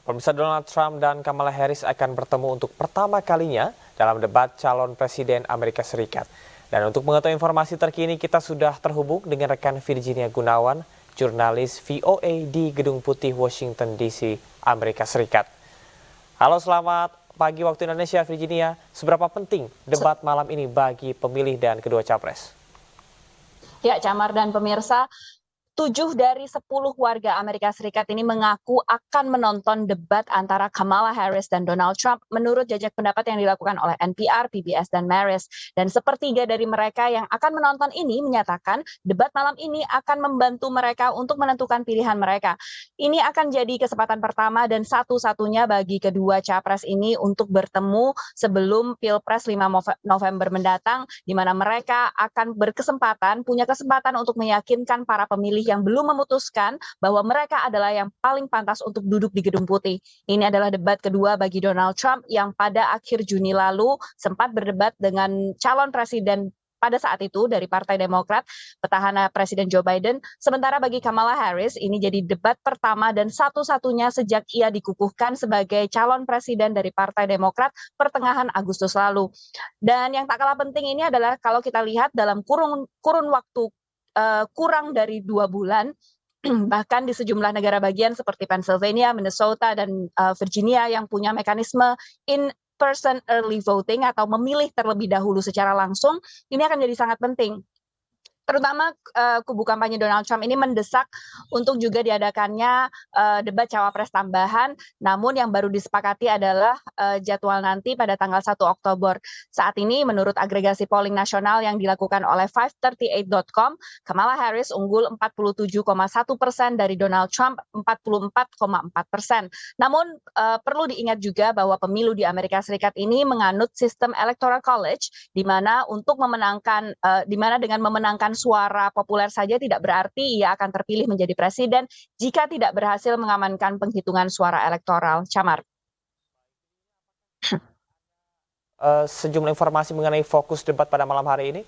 Pemirsa, Donald Trump dan Kamala Harris akan bertemu untuk pertama kalinya dalam debat calon presiden Amerika Serikat. Dan untuk mengetahui informasi terkini, kita sudah terhubung dengan rekan Virginia Gunawan, jurnalis VOA di Gedung Putih, Washington DC, Amerika Serikat. Halo, selamat pagi waktu Indonesia, Virginia. Seberapa penting debat malam ini bagi pemilih dan kedua capres? Ya, Camar dan pemirsa, 7 dari 10 warga Amerika Serikat ini mengaku akan menonton debat antara Kamala Harris dan Donald Trump menurut jajak pendapat yang dilakukan oleh NPR, PBS, dan Marist. Dan sepertiga dari mereka yang akan menonton ini menyatakan debat malam ini akan membantu mereka untuk menentukan pilihan mereka. Ini akan jadi kesempatan pertama dan satu-satunya bagi kedua capres ini untuk bertemu sebelum Pilpres 5 November mendatang, di mana mereka akan punya kesempatan untuk meyakinkan para pemilih yang belum memutuskan bahwa mereka adalah yang paling pantas untuk duduk di Gedung Putih. Ini adalah debat kedua bagi Donald Trump yang pada akhir Juni lalu sempat berdebat dengan calon presiden pada saat itu dari Partai Demokrat, petahana Presiden Joe Biden. Sementara bagi Kamala Harris, ini jadi debat pertama dan satu-satunya sejak ia dikukuhkan sebagai calon presiden dari Partai Demokrat pertengahan Agustus lalu. Dan yang tak kalah penting ini adalah kalau kita lihat dalam kurun waktu kurang dari 2 bulan, bahkan di sejumlah negara bagian seperti Pennsylvania, Minnesota, dan Virginia yang punya mekanisme in-person early voting atau memilih terlebih dahulu secara langsung, ini akan jadi sangat penting. Terutama kubu kampanye Donald Trump ini mendesak untuk juga diadakannya debat cawapres tambahan, namun yang baru disepakati adalah jadwal nanti pada tanggal 1 Oktober. Saat ini menurut agregasi polling nasional yang dilakukan oleh 538.com, Kamala Harris unggul 47,1% dari Donald Trump 44,4%. Namun perlu diingat juga bahwa pemilu di Amerika Serikat ini menganut sistem Electoral College, di mana dengan memenangkan suara populer saja tidak berarti ia akan terpilih menjadi presiden jika tidak berhasil mengamankan penghitungan suara elektoral. Camar. Sejumlah informasi mengenai fokus debat pada malam hari ini?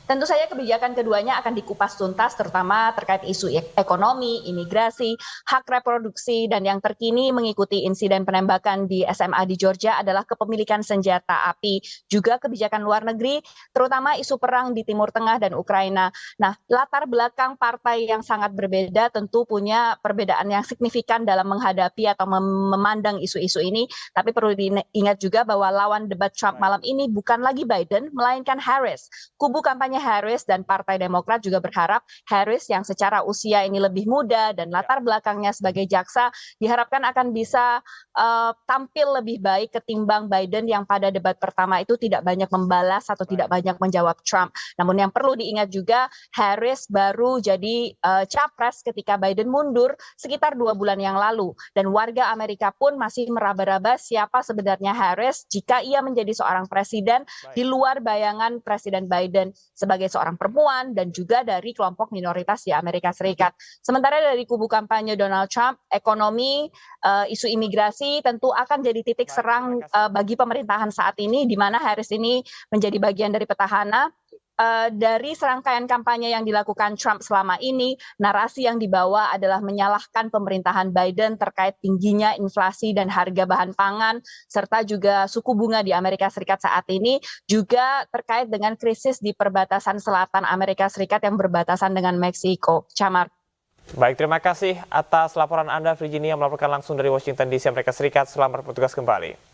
Tentu saja kebijakan keduanya akan dikupas tuntas, terutama terkait isu ekonomi, imigrasi, hak reproduksi, dan yang terkini mengikuti insiden penembakan di SMA di Georgia adalah kepemilikan senjata api, juga kebijakan luar negeri, terutama isu perang di Timur Tengah dan Ukraina. Nah, latar belakang partai yang sangat berbeda tentu punya perbedaan yang signifikan dalam menghadapi atau memandang isu-isu ini, tapi perlu diingat juga bahwa lawan debat Trump malam ini bukan lagi Biden, melainkan Harris. Kubu kampanye Harris dan Partai Demokrat juga berharap Harris yang secara usia ini lebih muda dan latar belakangnya sebagai jaksa diharapkan akan bisa tampil lebih baik ketimbang Biden yang pada debat pertama itu tidak banyak membalas atau tidak banyak menjawab Trump. Namun yang perlu diingat juga, Harris baru jadi capres ketika Biden mundur sekitar 2 bulan yang lalu, dan warga Amerika pun masih meraba-raba siapa sebenarnya Harris jika ia menjadi seorang presiden di luar bayangan Presiden Biden sebagai seorang perempuan dan juga dari kelompok minoritas di Amerika Serikat. Sementara dari kubu kampanye Donald Trump, ekonomi, isu imigrasi tentu akan jadi titik serang bagi pemerintahan saat ini, di mana Harris ini menjadi bagian dari petahana. Dari serangkaian kampanye yang dilakukan Trump selama ini, narasi yang dibawa adalah menyalahkan pemerintahan Biden terkait tingginya inflasi dan harga bahan pangan, serta juga suku bunga di Amerika Serikat saat ini, juga terkait dengan krisis di perbatasan selatan Amerika Serikat yang berbatasan dengan Meksiko. Camar. Baik, terima kasih atas laporan Anda, Virginia, melaporkan langsung dari Washington DC, Amerika Serikat. Selamat bertugas kembali.